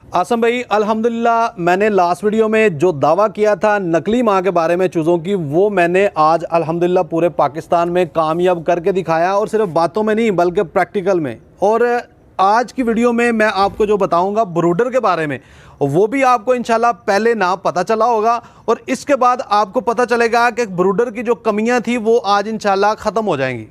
आसम भाई अल्हम्दुलिल्लाह, मैंने लास्ट वीडियो में जो दावा किया था नकली माँ के बारे में चूज़ों की, वो मैंने आज अल्हम्दुलिल्लाह पूरे पाकिस्तान में कामयाब करके दिखाया, और सिर्फ बातों में नहीं बल्कि प्रैक्टिकल में। और आज की वीडियो में मैं आपको जो बताऊंगा ब्रूडर के बारे में, वो भी आपको इंशाल्लाह पहले ना पता चला होगा, और इसके बाद आपको पता चलेगा कि ब्रूडर की जो कमियां थी वो आज इंशाल्लाह ख़त्म हो जाएंगी।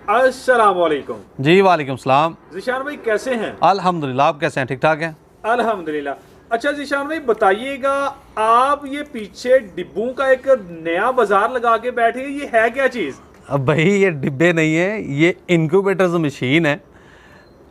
अस्सलाम वालेकुम जी वालेकुम सलाम। ज़ीशान भाई कैसे हैं? अल्हम्दुलिल्लाह, आप कैसे हैं? ठीक ठाक हैं अल्हम्दुलिल्लाह। अच्छा ज़ीशान भाई बताइएगा, आप ये पीछे डिब्बों का एक नया बाजार लगा के बैठे हैं, ये है क्या चीज़? अब भाई ये डिब्बे नहीं है, ये इनक्यूबेटर्स मशीन है,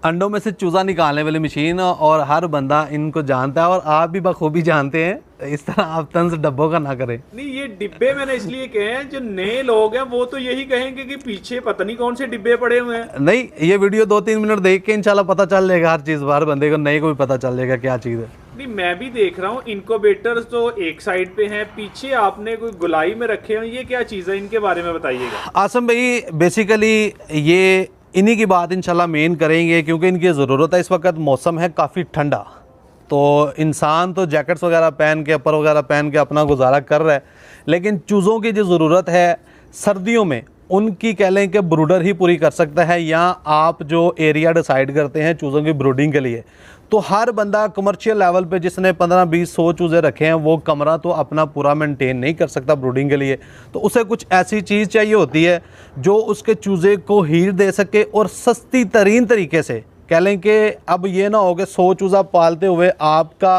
अंडों में से चूज़ा निकालने वाली मशीन। और हर बंदा इनको जानता है, और आप भी बखूबी जानते हैं। इस तरह आप तंज डब्बों का ना करें। नहीं, ये डिब्बे मैंने इसलिए कहे हैं, जो नए लोग हैं वो तो यही कहेंगे कि पीछे पता नहीं कौन से डिब्बे पड़े हुए हैं। नहीं, ये वीडियो 2-3 मिनट देख के इंशाल्लाह पता चल जाएगा हर चीज़। हर बंदे को, नए को भी पता चल जाएगा क्या चीज़ है। नहीं, मैं भी देख रहा हूँ इनक्यूबेटर्स तो एक साइड पे हैं, पीछे आपने कोई गुलाई में रखे हैं, ये क्या चीज़ है, इनके बारे में बताइएगा। आसम भाई बेसिकली ये इन्हीं की बात इंशाल्लाह मेन करेंगे, क्योंकि इनकी ज़रूरत है। इस वक्त मौसम है काफ़ी ठंडा, तो इंसान तो जैकेट्स वगैरह पहन के, अपर वगैरह पहन के अपना गुजारा कर रहा है, लेकिन चूज़ों की जो ज़रूरत है सर्दियों में, उनकी कह लें कि ब्रूडर ही पूरी कर सकता है। या आप जो एरिया डिसाइड करते हैं चूज़ों की ब्रूडिंग के लिए, तो हर बंदा कमर्शियल लेवल पे जिसने 15-20-100 चूज़े रखे हैं, वो कमरा तो अपना पूरा मेंटेन नहीं कर सकता ब्रूडिंग के लिए। तो उसे कुछ ऐसी चीज़ चाहिए होती है जो उसके चूज़े को हीट दे सके, और सस्ती तरीन तरीके से। कह लें कि अब ये ना हो कि 100 चूज़ा पालते हुए आपका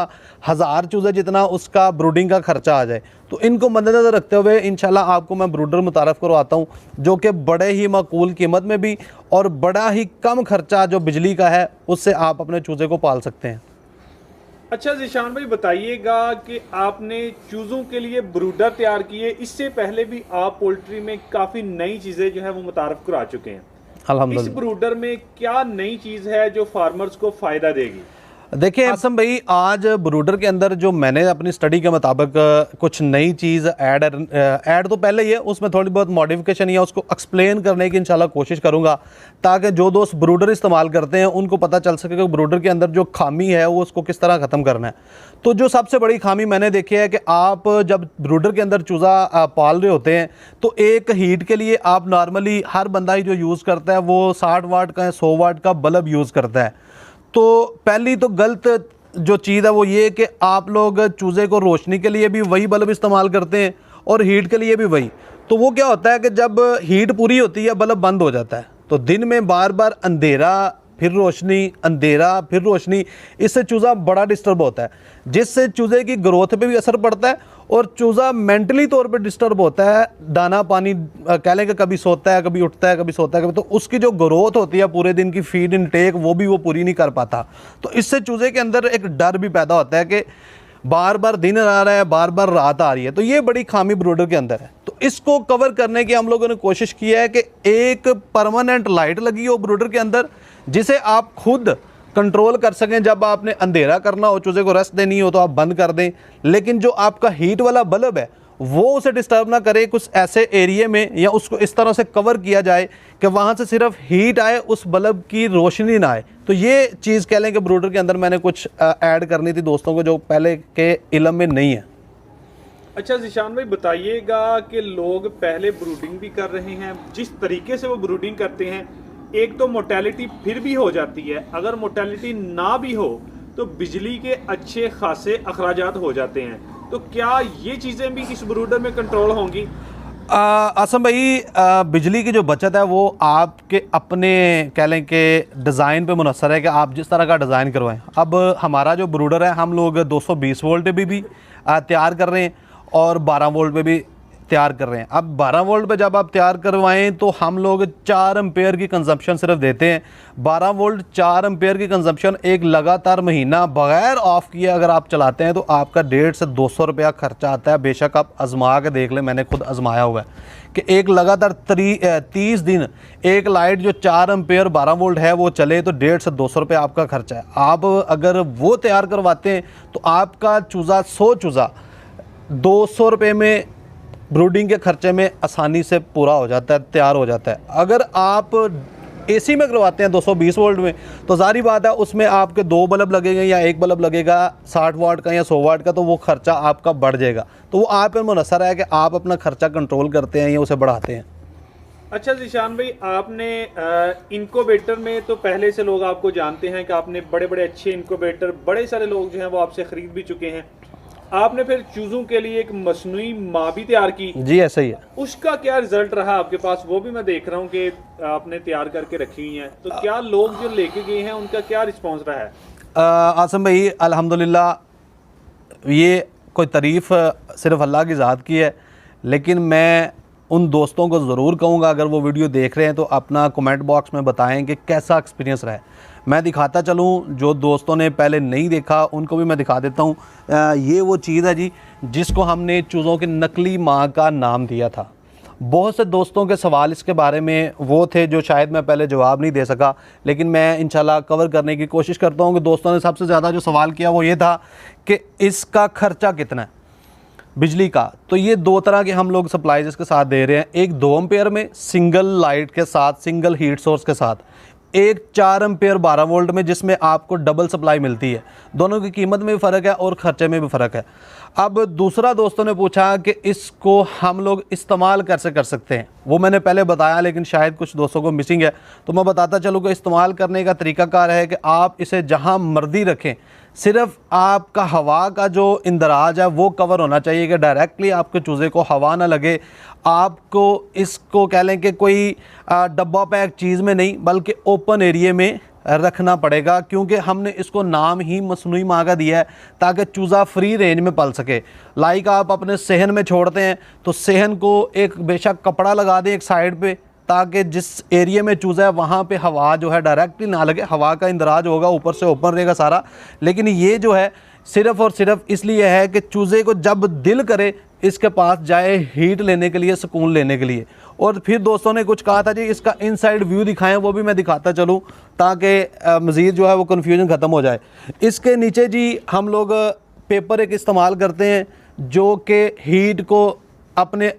1000 चूज़े जितना उसका ब्रूडिंग का खर्चा आ जाए। तो इनको मद्देनज़र रखते हुए इंशाल्लाह आपको मैं ब्रूडर मुतारफ़ करवाता हूँ, जो कि बड़े ही माकूल कीमत में भी, और बड़ा ही कम खर्चा जो बिजली का है, उससे आप अपने चूज़े को पाल सकते हैं। अच्छा ज़ीशान भाई बताइएगा कि आपने चूज़ों के लिए ब्रूडर तैयार किए, इससे पहले भी आप पोल्ट्री में काफ़ी नई चीज़ें जो है वो मुतारफ़ करा चुके हैं। इस ब्रूडर में क्या नई चीज़ है जो फार्मर्स को फ़ायदा देगी? देखिए आसम भाई, आज ब्रूडर के अंदर जो मैंने अपनी स्टडी के मुताबिक कुछ नई चीज़ ऐड तो पहले ही है, उसमें थोड़ी बहुत मॉडिफिकेशन या उसको एक्सप्लेन करने की इंशाल्लाह कोशिश करूंगा, ताकि जो दोस्त ब्रूडर इस्तेमाल करते हैं उनको पता चल सके कि ब्रूडर के अंदर जो खामी है वो उसको किस तरह ख़त्म करना है। तो जो सबसे बड़ी खामी मैंने देखी है कि आप जब ब्रूडर के अंदर चूज़ा पाल रहे होते हैं, तो एक हीट के लिए आप नॉर्मली हर बंदा ही जो यूज़ करता है वो 60 वाट का 100 वाट का बल्ब यूज़ करता है। तो पहली तो गलत जो चीज़ है वो ये कि आप लोग चूज़े को रोशनी के लिए भी वही बल्ब इस्तेमाल करते हैं, और हीट के लिए भी वही। तो वो क्या होता है कि जब हीट पूरी होती है बल्ब बंद हो जाता है, तो दिन में बार बार अंधेरा फिर रोशनी, अंधेरा फिर रोशनी, इससे चूज़ा बड़ा डिस्टर्ब होता है, जिससे चूज़े की ग्रोथ पे भी असर पड़ता है, और चूज़ा मेंटली तौर पे डिस्टर्ब होता है। दाना पानी कह लें कि कभी सोता है, कभी उठता है, कभी सोता है, कभी, तो उसकी जो ग्रोथ होती है पूरे दिन की फीड इनटेक, वो भी वो पूरी नहीं कर पाता। तो इससे चूज़े के अंदर एक डर भी पैदा होता है कि बार बार दिन आ रहा है, बार बार रात आ रही है। तो ये बड़ी खामी ब्रूडर के अंदर है। तो इसको कवर करने की हम लोगों ने कोशिश की है कि एक परमानेंट लाइट लगी हो ब्रूडर के अंदर, जिसे आप खुद कंट्रोल कर सकें। जब आपने अंधेरा करना हो, चूज़े को रेस्ट देनी हो, तो आप बंद कर दें, लेकिन जो आपका हीट वाला बल्ब है वो उसे डिस्टर्ब ना करे। कुछ ऐसे एरिया में या उसको इस तरह से कवर किया जाए कि वहाँ से सिर्फ हीट आए, उस बल्ब की रोशनी ना आए। तो ये चीज़ कह लें कि ब्रूडर के अंदर मैंने कुछ ऐड करनी थी दोस्तों को, जो पहले के इल्म में नहीं है। अच्छा ज़ीशान भाई बताइएगा कि लोग पहले ब्रूडिंग भी कर रहे हैं, जिस तरीके से वो ब्रूडिंग करते हैं, एक तो मोर्टेलिटी फिर भी हो जाती है, अगर मोर्टेलिटी ना भी हो तो बिजली के अच्छे खासे अखराजात हो जाते हैं। तो क्या ये चीज़ें भी इस ब्रूडर में कंट्रोल होंगी? आसम भाई, बिजली की जो बचत है वो आपके अपने कह लें कि डिज़ाइन पे मुनसर है कि आप जिस तरह का डिज़ाइन करवाएं। अब हमारा जो ब्रूडर है, हम लोग 220 वोल्ट पे भी तैयार कर रहे हैं, और 12 वोल्ट पे भी तैयार कर रहे हैं। अब 12 वोल्ट पे जब आप तैयार करवाएं तो हम लोग 4 एम्पेयर की कंजम्पशन सिर्फ देते हैं। 12 वोल्ट 4 एम्पेयर की कंजम्पशन एक लगातार महीना बगैर ऑफ किए अगर आप चलाते हैं, तो आपका 150 से 200 रुपया खर्चा आता है। बेशक आप आजमा के देख लें, मैंने खुद आजमाया हुआ है कि एक लगातार 30 दिन एक लाइट जो 4 एम्पेयर 12 वोल्ट है वो चले, तो 150 से 200 रुपये आपका खर्चा है। आप अगर वो तैयार करवाते हैं तो आपका चूज़ा 100 चूज़ा 200 रुपये में ब्रूडिंग के खर्चे में आसानी से पूरा हो जाता है, तैयार हो जाता है। अगर आप एसी में करवाते हैं 220 वोल्ट में, तो जारी बात है उसमें आपके 2 बल्ब लगेंगे या 1 बल्ब लगेगा 60 वाट का या 100 वाट का, तो वो खर्चा आपका बढ़ जाएगा। तो वो आप पर मुनहसर है कि आप अपना खर्चा कंट्रोल करते हैं या उसे बढ़ाते हैं। अच्छा ज़ीशान भाई, आपने इनक्यूबेटर में तो पहले से लोग आपको जानते हैं कि आपने बड़े बड़े अच्छे इनक्यूबेटर, बड़े सारे लोग जो हैं वो आपसे ख़रीद भी चुके हैं। आपने फिर चूज़ों के लिए एक मसनूई माँ भी तैयार की। जी ऐसा ही है। उसका क्या रिजल्ट रहा आपके पास? वो भी मैं देख रहा हूँ कि आपने तैयार करके रखी हुई हैं, तो क्या लोग जो लेके गए हैं उनका क्या रिस्पॉन्स रहा है? आसम भाई अल्हम्दुलिल्लाह, ये कोई तारीफ़ सिर्फ अल्लाह की ज़ात की है, लेकिन मैं उन दोस्तों को ज़रूर कहूँगा अगर वो वीडियो देख रहे हैं तो अपना कमेंट बॉक्स में बताएं कि कैसा एक्सपीरियंस रहा है। मैं दिखाता चलूँ, जो दोस्तों ने पहले नहीं देखा उनको भी मैं दिखा देता हूँ। ये वो चीज़ है जी जिसको हमने चूज़ों की नकली माँ का नाम दिया था। बहुत से दोस्तों के सवाल इसके बारे में वो थे जो शायद मैं पहले जवाब नहीं दे सका, लेकिन मैं इंशाल्लाह कवर करने की कोशिश करता हूँ कि दोस्तों ने सबसे ज़्यादा जो सवाल किया वो ये था कि इसका खर्चा कितना है बिजली का। तो ये 2 तरह के हम लोग सप्लाईज इसके साथ दे रहे हैं, एक 2 एम्पेयर में सिंगल लाइट के साथ, सिंगल हीट सोर्स के साथ, एक 4 एम्पेयर 12 वोल्ट में जिसमें आपको डबल सप्लाई मिलती है। दोनों की कीमत में भी फ़र्क है और ख़र्चे में भी फ़र्क है। अब दूसरा दोस्तों ने पूछा कि इसको हम लोग इस्तेमाल कैसे कर सकते हैं, वो मैंने पहले बताया लेकिन शायद कुछ दोस्तों को मिसिंग है, तो मैं बताता चलूँ कि इस्तेमाल करने का तरीक़ाकार है कि आप इसे जहाँ मर्जी रखें, सिर्फ आपका हवा का जो इंदराज है वो कवर होना चाहिए कि डायरेक्टली आपके चूज़े को हवा ना लगे। आपको इसको कह लें कि कोई डब्बा पैक चीज़ में नहीं बल्कि ओपन एरिया में रखना पड़ेगा, क्योंकि हमने इसको नाम ही मसनूई माँ का दिया है ताकि चूज़ा फ्री रेंज में पल सके। लाइक आप अपने सेहन में छोड़ते हैं तो सेहन को एक बेशक कपड़ा लगा दें एक साइड पे, ताकि जिस एरिया में चूज़ा है वहाँ पे हवा जो है डायरेक्टली ना लगे, हवा का इंदराज होगा, ऊपर से ओपन रहेगा सारा। लेकिन ये जो है सिर्फ़ और सिर्फ इसलिए है कि चूज़े को जब दिल करे इसके पास जाए हीट लेने के लिए, सुकून लेने के लिए। और फिर दोस्तों ने कुछ कहा था जी इसका इनसाइड व्यू दिखाएं, वो भी मैं दिखाता चलूँ ताकि मज़ीद जो है वो कन्फ्यूजन ख़त्म हो जाए। इसके नीचे जी हम लोग पेपर एक इस्तेमाल करते हैं जो कि हीट को अपने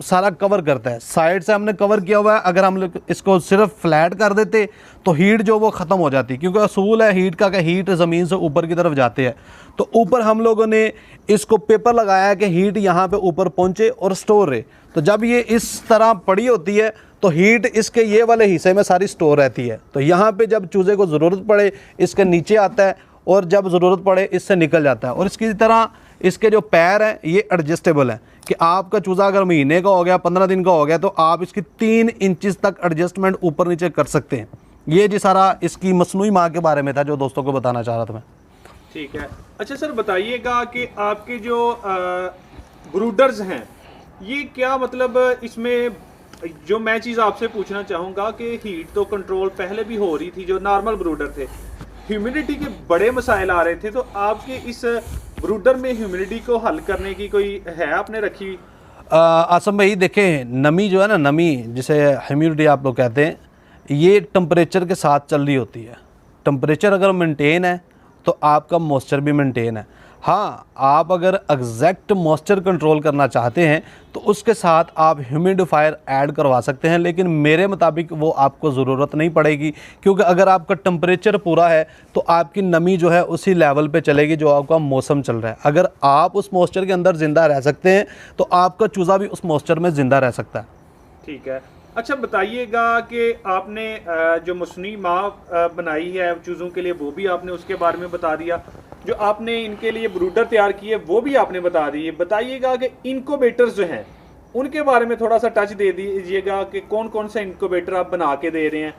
सारा कवर करता है। साइड से हमने कवर किया हुआ है, अगर हम लोग इसको सिर्फ फ्लैट कर देते तो हीट जो वो ख़त्म हो जाती, क्योंकि असूल है हीट का कि हीट ज़मीन से ऊपर की तरफ जाते हैं। तो ऊपर हम लोगों ने इसको पेपर लगाया है कि हीट यहाँ पे ऊपर पहुँचे और स्टोर रहे। तो जब ये इस तरह पड़ी होती है तो हीट इसके ये वाले हिस्से में सारी स्टोर रहती है। तो यहाँ पे जब चूज़े को ज़रूरत पड़े इसके नीचे आता है और जब ज़रूरत पड़े इससे निकल जाता है। और इसकी तरह इसके जो पैर हैं ये एडजस्टेबल हैं कि आपका चूज़ा अगर महीने का हो गया, 15 दिन का हो गया, तो आप इसकी 3 इंचेस तक एडजस्टमेंट ऊपर नीचे कर सकते हैं। ये जी सारा इसकी मसनूई माँ के बारे में था जो दोस्तों को बताना चाह रहा था मैं। ठीक है। अच्छा सर, बताइएगा कि आपके जो ब्रूडर्स हैं ये क्या, मतलब इसमें जो मैं चीज़ आपसे पूछना चाहूँगा कि हीट तो कंट्रोल पहले भी हो रही थी, जो नॉर्मल ब्रूडर थे, ह्यूमिडिटी के बड़े मसाइल आ रहे थे, तो आपके इस ब्रूडर में ह्यूमिडिटी को हल करने की कोई है आपने रखी? आसम भाई देखें, नमी जो है ना, नमी जिसे ह्यूमिडिटी आप लोग कहते हैं, ये टेम्परेचर के साथ चल रही होती है। टेम्परेचर अगर मेंटेन है तो आपका मॉइस्चर भी मेंटेन है। हाँ, आप अगर एग्जैक्ट मॉइस्चर कंट्रोल करना चाहते हैं तो उसके साथ आप ह्यूमिडिफायर ऐड करवा सकते हैं, लेकिन मेरे मुताबिक वो आपको ज़रूरत नहीं पड़ेगी, क्योंकि अगर आपका टेम्परेचर पूरा है तो आपकी नमी जो है उसी लेवल पे चलेगी जो आपका मौसम चल रहा है। अगर आप उस मॉइस्चर के अंदर ज़िंदा रह सकते हैं तो आपका चूज़ा भी उस मॉइस्चर में ज़िंदा रह सकता है। ठीक है। अच्छा बताइएगा कि आपने जो मसनूई माँ बनाई है चूज़ों के लिए वो भी आपने उसके बारे में बता दिया, जो आपने इनके लिए ब्रूडर तैयार किए वो भी आपने बता दिए। बताइएगा कि इनक्यूबेटर्स जो हैं उनके बारे में थोड़ा सा टच दे दीजिएगा कि कौन कौन सा इनक्यूबेटर आप बना के दे रहे हैं।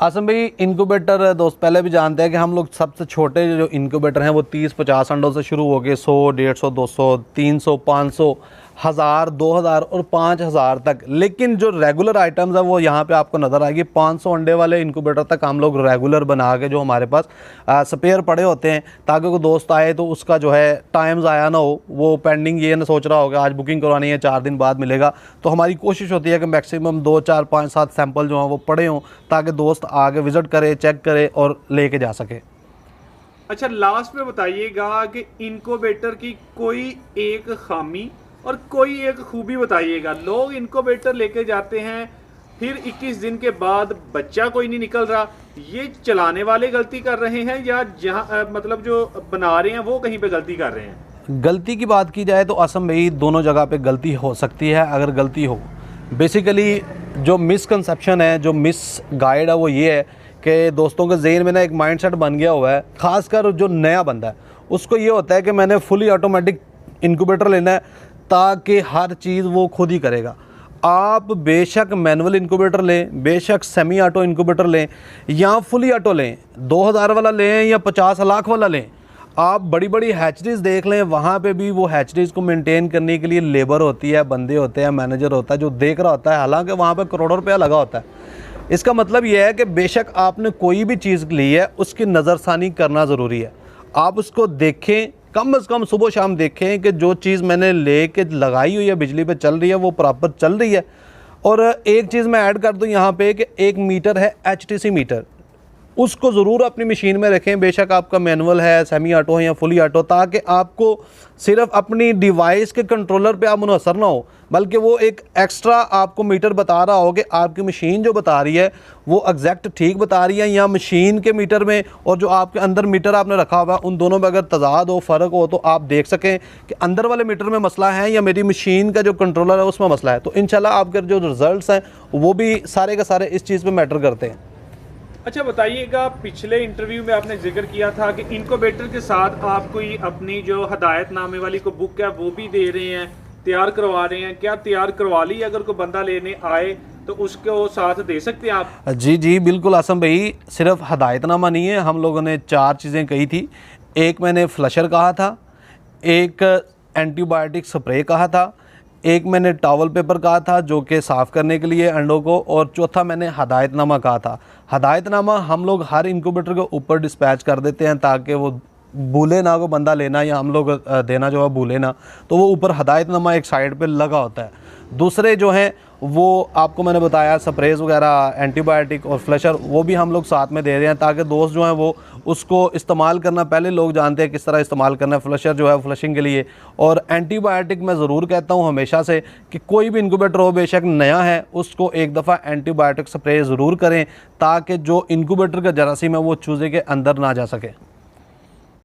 आसम भाई, इनक्यूबेटर दोस्त पहले भी जानते हैं कि हम लोग सबसे छोटे जो इनक्यूबेटर हैं वो 30-50 अंडों से शुरू हो गए 100, 150, 200, 300, 500, 1000, 2000 और 5000 तक। लेकिन जो रेगुलर आइटम्स है वो यहाँ पे आपको नज़र आएगी। 500 अंडे वाले इनक्यूबेटर तक हम लोग रेगुलर बना के जो हमारे पास स्पेयर पड़े होते हैं, ताकि कोई दोस्त आए तो उसका जो है टाइम ज़ाया ना हो, वो पेंडिंग ये ना सोच रहा होगा आज बुकिंग करवानी है 4 दिन बाद मिलेगा। तो हमारी कोशिश होती है कि मैक्सिमम 2, 4, 5, 7 सैंपल जो हैं वो पड़े हों, ताकि दोस्त आके विज़िट करे, चेक करे और लेके जा सके। अच्छा, लास्ट में बताइएगा कि इनक्यूबेटर की कोई एक खामी और कोई एक खूबी बताइएगा। लोग इनक्यूबेटर लेके जाते हैं, फिर 21 दिन के बाद बच्चा कोई नहीं निकल रहा, ये चलाने वाले गलती कर रहे हैं या जहाँ मतलब जो बना रहे हैं वो कहीं पे गलती कर रहे हैं? गलती की बात की जाए तो आसम भाई दोनों जगह पे गलती हो सकती है। अगर गलती हो, बेसिकली जो मिसकंसेप्शन है, जो मिस गाइड है वो ये है कि दोस्तों के जहन में ना एक माइंडसेट बन गया हुआ है, ख़ासकर जो नया बंदा है उसको ये होता है कि मैंने फुली ऑटोमेटिक इंक्यूबेटर लेना है ताकि हर चीज़ वो खुद ही करेगा। आप बेशक मैनुअल इंक्यूबेटर लें, बेशक सेमी ऑटो इंक्यूबेटर लें या फुली ऑटो लें, 2000 वाला लें या 50 लाख वाला लें, आप बड़ी बड़ी हैचरीज़ देख लें, वहाँ पे भी वो हैचरीज़ को मेंटेन करने के लिए लेबर होती है, बंदे होते हैं, मैनेजर होता है जो देख रहा होता है, हालांकि वहाँ पे करोड़ों रुपया लगा होता है। इसका मतलब ये है कि बेशक आपने कोई भी चीज़ ली है उसकी नज़रसानी करना ज़रूरी है। आप उसको देखें, कम से कम सुबह शाम देखें कि जो चीज़ मैंने ले के लगाई हुई है, बिजली पे चल रही है, वो प्रॉपर चल रही है। और एक चीज़ मैं ऐड कर दूं यहाँ पे कि एक मीटर है HTC मीटर, उसको ज़रूर अपनी मशीन में रखें, बेशक आपका मैनुअल है, सेमी ऑटो है या फुली ऑटो, ताकि आपको सिर्फ अपनी डिवाइस के कंट्रोलर पे आप मुनहसर ना हो, बल्कि वो एक एक्स्ट्रा आपको मीटर बता रहा हो कि आपकी मशीन जो बता रही है वो एग्जैक्ट ठीक बता रही है, या मशीन के मीटर में और जो आपके अंदर मीटर आपने रखा हुआ उन दोनों में अगर तजाद हो, फ़र्क हो, तो आप देख सकें कि अंदर वाले मीटर में मसला है या मेरी मशीन का जो कंट्रोलर है उसमें मसला है। तो इंशाल्लाह आपके जो रिज़ल्ट्स हैं वो भी सारे के सारे इस चीज़ पर मैटर करते हैं। अच्छा बताइएगा, पिछले इंटरव्यू में आपने जिक्र किया था कि इनक्यूबेटर के साथ आप कोई अपनी जो हदायतनामे वाली को बुक है वो भी दे रहे हैं, तैयार करवा रहे हैं। क्या तैयार करवा ली? अगर कोई बंदा लेने आए तो उसको साथ दे सकते हैं आप? जी जी बिल्कुल आसम भाई, सिर्फ हदायतनामा नहीं है, हम लोगों ने 4 चीज़ें कही थी। एक मैंने फ्लशर कहा था, एक एंटीबायोटिक स्प्रे कहा था, एक मैंने टॉवल पेपर कहा था जो कि साफ़ करने के लिए अंडों को, और चौथा मैंने हदायतनामा कहा था। हदायतनामा हम लोग हर इंक्यूबेटर के ऊपर डिस्पैच कर देते हैं ताकि वो भूले ना, को बंदा लेना या हम लोग देना जो है भूले ना, तो वो ऊपर हदायतनामा एक साइड पे लगा होता है। दूसरे जो हैं वो आपको मैंने बताया स्प्रेज वगैरह, एंटीबायोटिक और फ्लशर, वो भी हम लोग साथ में दे रहे हैं ताकि दोस्त जो हैं वो उसको इस्तेमाल करना, पहले लोग जानते हैं किस तरह इस्तेमाल करना है। फ्लशर जो है फ्लशिंग के लिए, और एंटीबायोटिक मैं ज़रूर कहता हूँ हमेशा से कि कोई भी इंक्यूबेटर हो, बेशक नया है, उसको एक दफ़ा एंटीबायोटिक स्प्रे ज़रूर करें ताकि जो इंक्यूबेटर का जरासीम है वो चूज़े के अंदर ना जा सके।